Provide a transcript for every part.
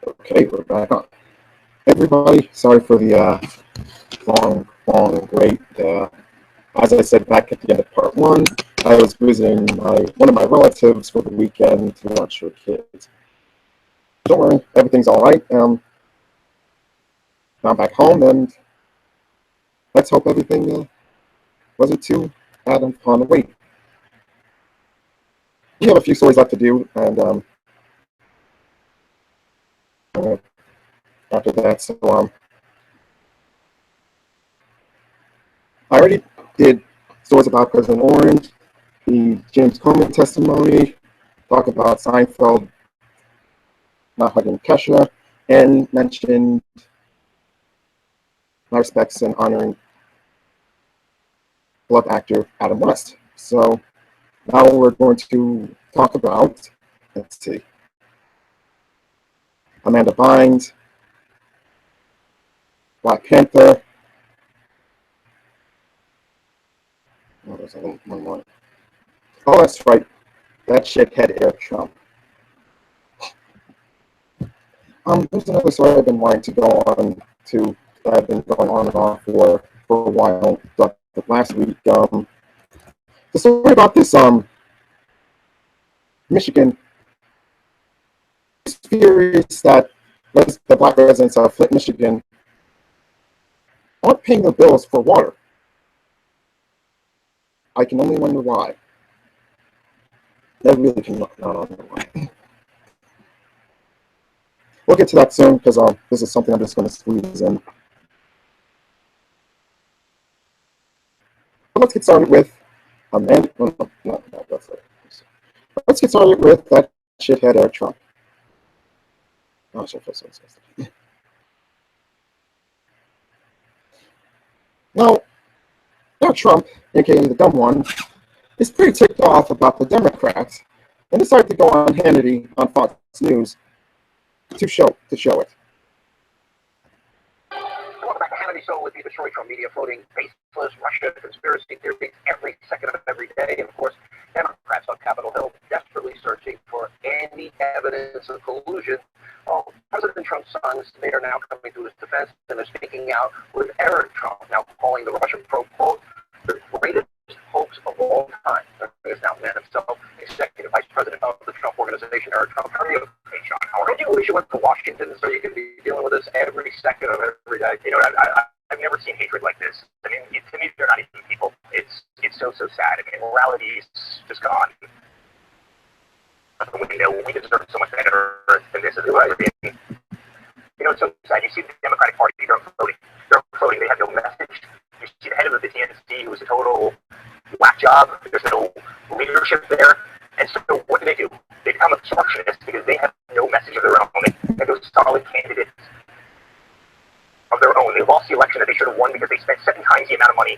Okay, we're back on. Everybody, sorry for the long wait. As I said back at the end of part one, I was visiting one of my relatives for the weekend to watch her kids. Don't worry, everything's all right. I'm back home, and let's hope everything wasn't too bad on the wait. We have a few stories left to do, and after that, so I already did stories about President Orange, the James Comey testimony, talk about Seinfeld not hugging Kesha, and mentioned my respects and honoring beloved actor Adam West. So now we're going to talk about, let's see, Amanda Bynes, Black Panther. Oh, there's one more. Oh, that's right. That shithead Eric Trump. There's another story I've been wanting to go on to. I've been going on and off for a while. But last week, the story about this Michigan furious that the black residents of Flint, Michigan, aren't paying their bills for water. I can only wonder why. I really cannot wonder why. We'll get to that soon because this is something I'm just going to squeeze in. But let's get started with Amanda. No, that's it. Let's get started with that shithead Eric Trump. Oh, shit, so disgusting. Now, Eric Trump, aka the dumb one, is pretty ticked off about the Democrats and decided to go on Hannity on Fox News to show it. Welcome back to Hannity Show with the Detroit Trump media floating baseless Russia conspiracy theories every second of every day. And of course, Democrats on Capitol Hill desperately searching for any evidence of collusion. Well, President Trump's sons, they are now coming to his defense and are speaking out with Eric Trump, now calling the Russian probe, quote, the greatest hoax of all time. He is now man himself, executive vice president of the Trump organization, Eric Trump. How are you? Hey, Sean, how are you? I wish you went to Washington so you could be dealing with this every second of every day. You know, I've never seen hatred like this. I mean, to me, they're not even people. It's so sad. I mean, morality is just gone. We deserve so much better than this. You know, it's so sad. You see the Democratic Party, they're floating. They have no message. You see the head of the DNC, who is a total whack job. There's no leadership there. And so what do? They become obstructionists because they have no message of their own. They have no solid candidates of their own. They lost the election that they should have won because they spent 7 times the amount of money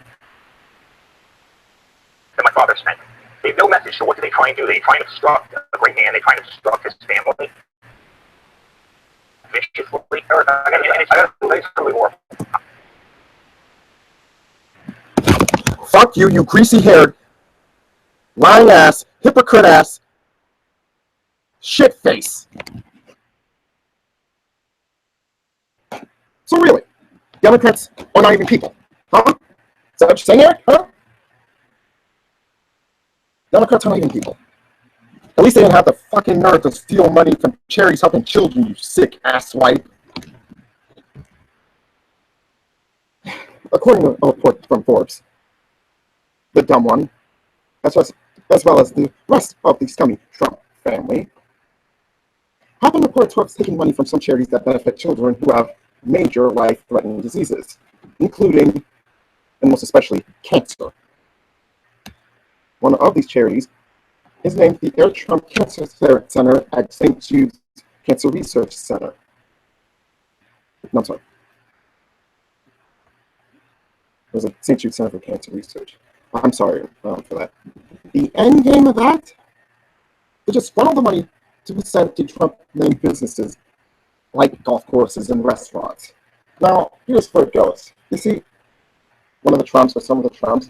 that my father spent. They have no message, so what do they try and do? They try and obstruct a great man. They try and obstruct his family viciously. It's really horrible. Fuck you, you greasy-haired, lying-ass, hypocrite-ass, shit-face. So really, Democrats are not even people, huh? Is that what you're saying, Eric? Huh? Democrats are not even people. At least they didn't have the fucking nerve to steal money from charities helping children, you sick asswipe. According to a report from Forbes, the dumb one, as well as the rest of the scummy Trump family, have been reported to have taken money from some charities that benefit children who have major life-threatening diseases, including, and most especially, cancer. One of these charities is named the Eric Trump Cancer Center at St. Jude's Cancer Research Center. No, I'm sorry. There's a St. Jude Center for Cancer Research. I'm sorry for that. The end game of that is just funnel the money to be sent to Trump-named businesses like golf courses and restaurants. Now, here's where it goes. You see, one of the Trumps or some of the Trumps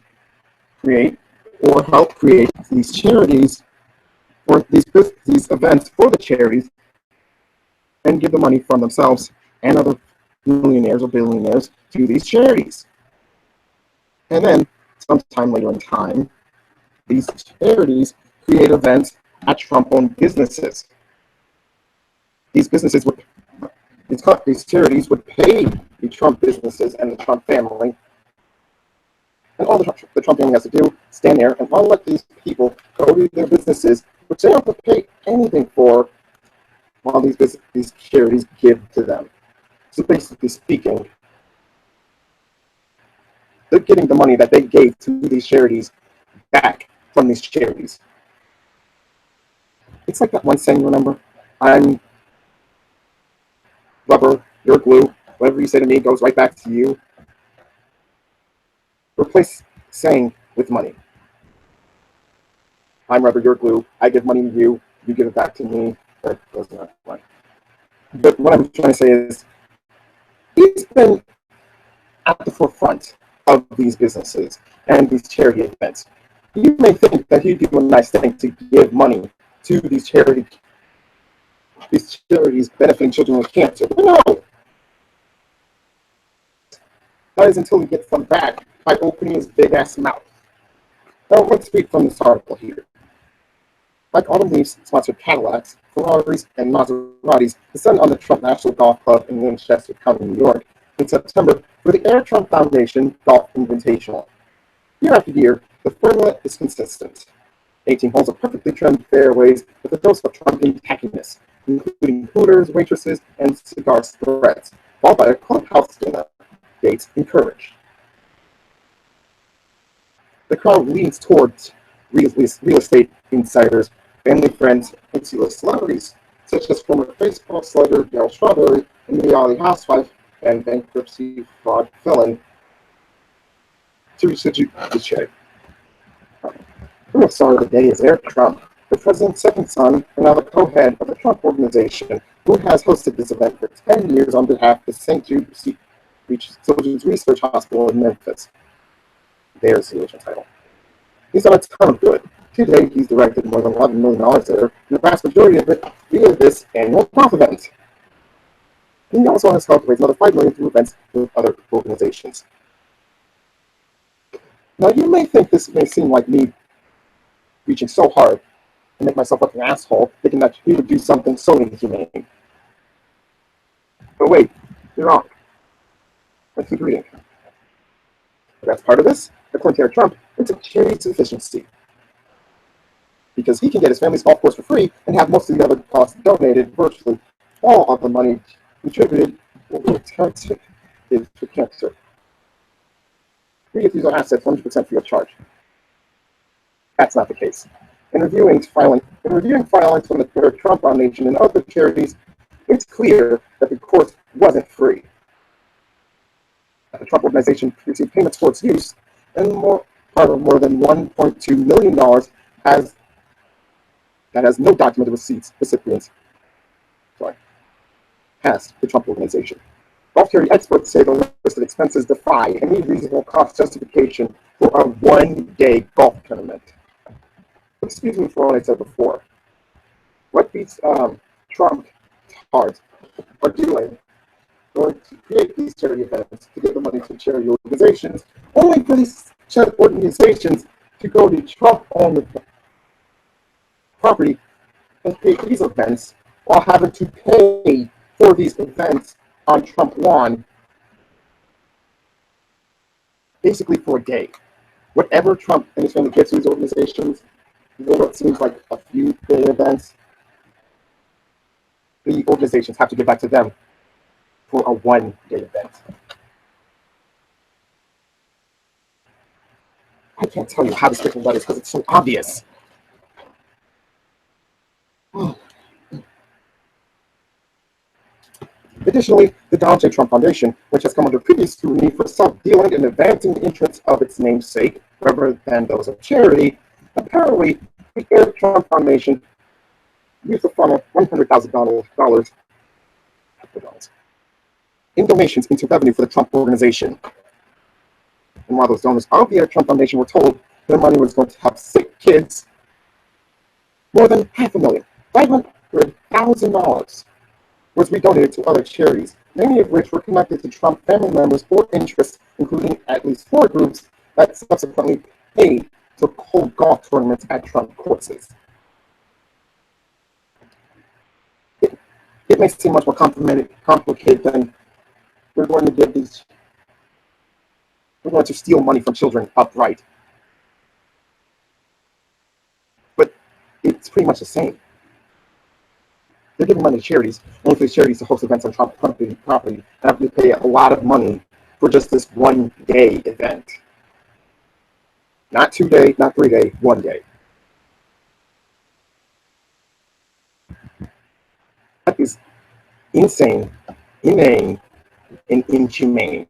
create or help create these charities or these events for the charities and give the money from themselves and other millionaires or billionaires to these charities. And then, sometime later in time, these charities create events at Trump-owned businesses. These businesses would, these charities would pay the Trump businesses and the Trump family, and all the Trump family has to do, stand there and all let these people go to their businesses, which they don't have to pay anything for, while these charities give to them. So basically speaking, they're getting the money that they gave to these charities back from these charities. It's like that one saying, remember? I'm rubber, you're glue. Whatever you say to me goes right back to you. Replace saying with money. I'm rubber, you're glue. I give money to you, you give it back to me. That doesn't apply. But what I'm trying to say is, he's been at the forefront of these businesses and these charity events. You may think that he'd do a nice thing to give money to these charities benefiting children with cancer. But no! That is until he gets them back by opening his big ass mouth. Now let's read from this article here. Like Autumn Leaves sponsored Cadillacs, Ferraris, and Maseratis descend on the Trump National Golf Club in Winchester County, New York, in September for the Air Trump Foundation Golf Invitational. Year after year, the formula is consistent. 18 holes of perfectly trimmed fairways with a dose of Trumpian tackiness, including hooters, waitresses, and cigar spreads, followed by a clubhouse dinner. Dates encouraged. The crowd leans towards real estate insiders, family friends, and C-list celebrities, such as former baseball slugger Darryl Strawberry and reality housewife and bankruptcy fraud felon Teresa Giudice. The real star of the day is Eric Trump, the president's second son and now the co-head of the Trump Organization, who has hosted this event for 10 years on behalf of the St. Jude Children's Research Hospital in Memphis. There's the original title. He's done a ton of good. To date, he's directed more than $11 million there, and the vast majority of it via this annual profit event. He also has helped raise another $5 million through events with other organizations. Now, you may think this may seem like me reaching so hard and make myself look like an asshole, thinking that he would do something so inhumane. But wait, you're wrong. Let's keep reading. But as part of this, according to Eric Trump, it's a charity sufficiency. Because he can get his family's golf course for free and have most of the other costs donated. Virtually all of the money contributed will be returned to cancer. We get these assets 100% free of charge. That's not the case. In reviewing filings from the Eric Trump Foundation and other charities, it's clear that the course wasn't free. The Trump Organization received payments for its use, and part of more than $1.2 million has no documented recipients. Past the Trump Organization. Golf charity experts say the listed expenses defy any reasonable cost justification for a one-day golf tournament. Excuse me for what I said before. What these Trump tards are doing going to create these charity events to give the money to charity organizations, only for these charity organizations to go to Trump-owned property and create these events while having to pay for these events on Trump lawn, basically for a day. Whatever Trump and his family gets to these organizations, though it seems like a few day events, the organizations have to give back to them for a one-day event. I can't tell you how despicable that is because it's so obvious. Additionally, the Donald J. Trump Foundation, which has come under previous scrutiny for self-dealing and advancing the interests of its namesake rather than those of charity, apparently the Eric Trump Foundation used to funnel $100,000 in donations into revenue for the Trump Organization. And while those donors of the Eric Trump Foundation were told their money was going to help sick kids, more than $500,000 was was redonated to other charities, many of which were connected to Trump family members or interests, including at least 4 groups that subsequently paid to hold golf tournaments at Trump courses. It may seem much more complicated than we're going to give these. We're going to steal money from children upright, but it's pretty much the same. They're giving money to charities, only for the charities to host events on Trump property, and have to pay a lot of money for just this 1-day event. Not 2 day, not 3 day, 1 day. That is insane, inane, and inhumane.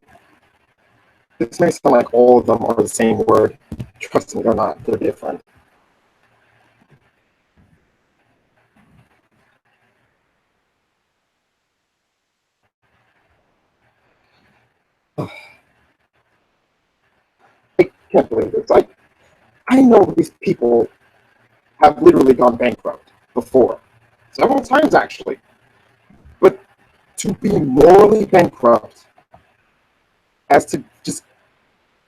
This may sound like all of them are the same word. Trust me, they're not. They're different. I can't believe this. I know these people have literally gone bankrupt before. Several times, actually. But to be morally bankrupt as to just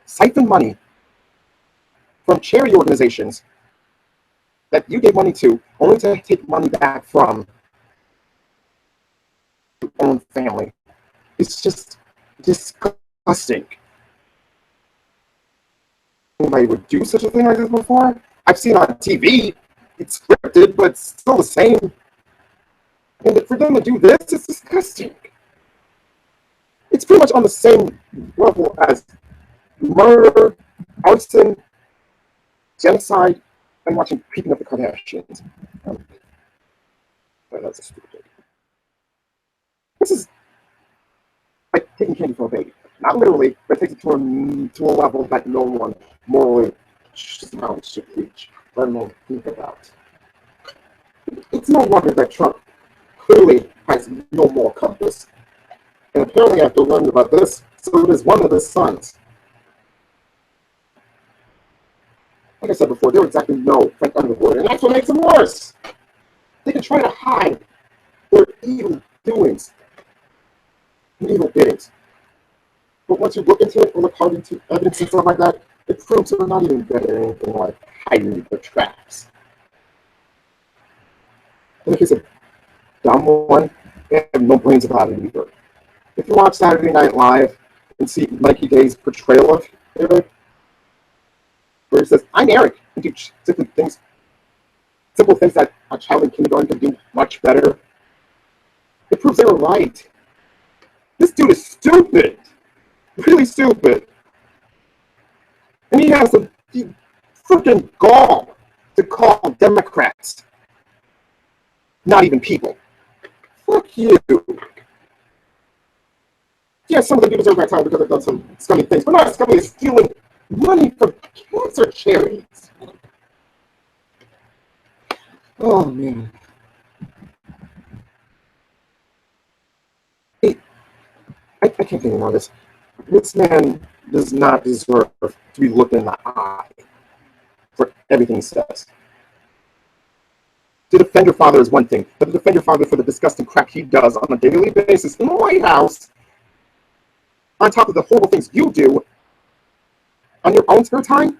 siphon money from charity organizations that you gave money to, only to take money back from your own family, it's just disgusting. Anybody would do such a thing like this before? I've seen on TV. It's scripted, but it's still the same. And for them to do this, it's disgusting. It's pretty much on the same level as murder, arson, genocide, and watching Keeping Up the Kardashians. That's a stupid thing. This is like taking candy from a baby. Not literally, but taking it to a level that no one morally should reach, let alone think about. It's no wonder that Trump clearly has no moral compass. And apparently, after learning about this, so does one of his sons. Like I said before, there exactly no Frank Underwood, and that's what makes them worse. They can try to hide their evil doings and evil biddings. But once you look into it or look hard into evidence and stuff like that, it proves they're not even good at anything like hiding their traps. And if it's a dumb one, they have no brains about it either. If you watch Saturday Night Live and see Mikey Day's portrayal of Eric, where he says, "I'm Eric," and do simple things that a child in kindergarten can do much better, it proves they were right. This dude is stupid. Really stupid. And he has the freaking gall to call Democrats not even people. Fuck you. Yeah, some of the people deserve that time because they've done some scummy things, but not as scummy as stealing money from cancer charities. Oh, man. I can't think more of this. This man does not deserve to be looked in the eye for everything he says. To defend your father is one thing, but to defend your father for the disgusting crap he does on a daily basis in the White House, on top of the horrible things you do on your own spare time,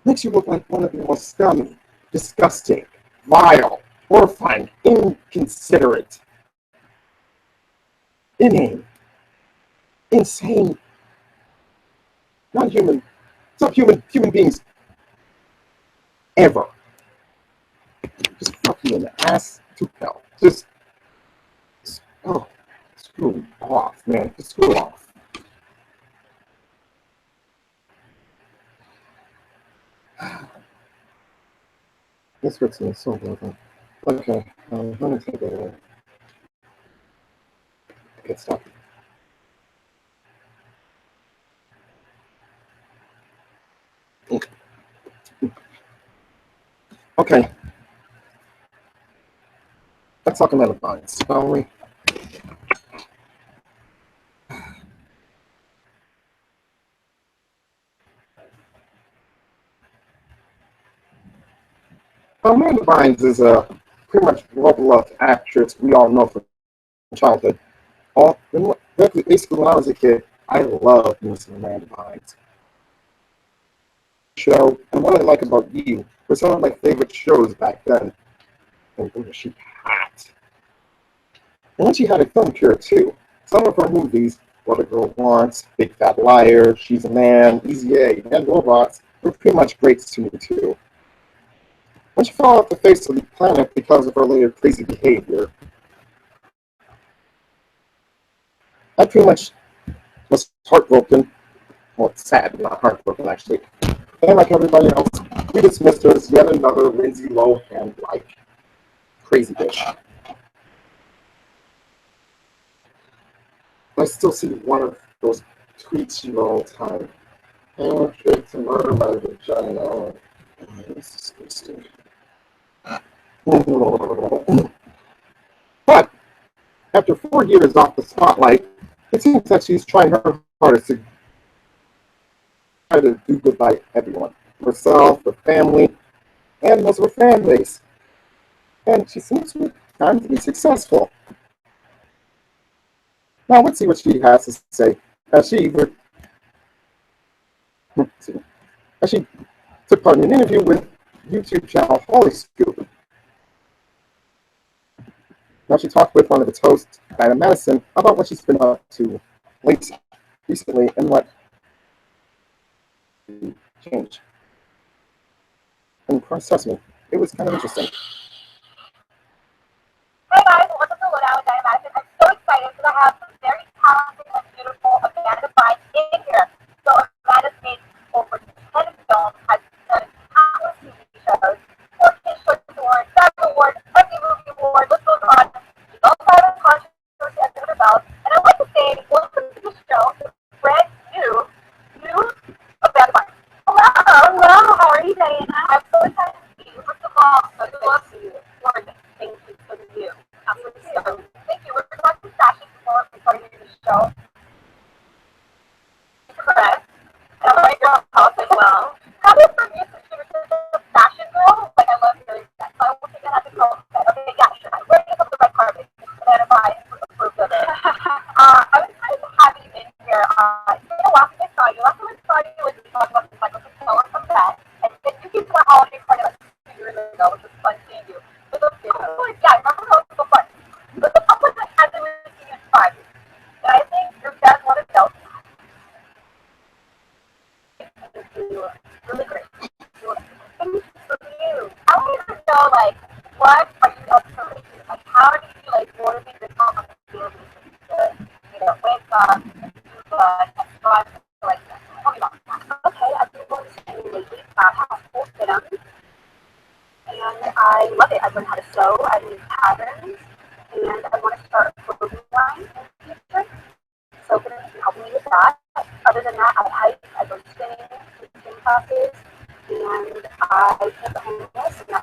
makes you look like one of the most scummy, disgusting, vile, horrifying, inconsiderate, inane, insane, not human, human beings ever. Just fuck you in the ass to hell. Just oh, screw off, man. Just screw off. This hurts me so bad. Okay, let me take it away. Okay, stop. Okay. Let's talk about the vines, shall we? Amanda Bynes is a pretty much well-beloved actress we all know for childhood. Basically, when I was a kid, I loved Mr. Miranda Vines show. And what I like about you were some of my favorite shows back then. And was she hot? And then she had a film career too. Some of her movies, What a Girl Wants, Big Fat Liar, She's a Man, Easy A, and Robots, were pretty much great to me too. When she fell off the face of the planet because of her later crazy behavior, I pretty much was heartbroken. Well, sad, not heartbroken actually. And like everybody else, we dismissed her as yet another Lindsay Lohan-like crazy bitch. I still see one of those tweets she wrote all the time. I want you to murder my vagina. It's disgusting. But after 4 years off the spotlight, it seems that she's trying her hardest to try to do good by everyone. Herself, her family, and most of her fan base. And she seems to be successful. Now let's see what she has to say as she took part in an interview with YouTube channel Holy Scoop. Now she talked with one of its hosts, Diana Madison, about what she's been up to recently and what changed. And trust me, it was kind of interesting. Hey guys, welcome to Loadout with Diana Madison. I'm so excited because I have some very talented and beautiful Amanda Bynes in here. So Amanda's made over 10 films, has done countless TV shows, 14 short awards, SAG awards, Emmy Movie Award, list goes on. She's also had a controversy under her belt. And I'd like to say, welcome to the show, the brand new Amanda Bynes. Hello, hello, how are you, Diana? I'm so excited to see you. First of all, I love you. Gorgeous. Thank you for the view. Absolutely. So, thank you. We're talking fashion before we started the show. Correct. And I'm a girl house as well. How about for you, since you're such a fashion girl? Like, I love hearing that. So, I won't think I have to go that. Okay, yeah, sure. I'm wearing up the red carpet. And I approved of it. I was kind of happy you in here. It's been a while since I saw you. Last time I saw you was talking about the cycle controller from that. And then you came to my holiday party like 2 years ago, which was fun seeing you. But the yeah, I remember how it was so fun. But the public hasn't really seen you in 5 years. And I think your dad wanted to know. Really great. Thank you for you. I want to know, like, what are you up to lately? Like, how do you, like, motivate yourself on the field to, wake up, do good, and strive to, like, that? Tell me about that. Okay, I've been going to school lately, household fit-up, and I love it. I've learned how to sew, I learned patterns, and I want to start a clothing line in the future. So going to be helping me with that. Other than that, I hike, I go spinning classes, and I take the homeless, and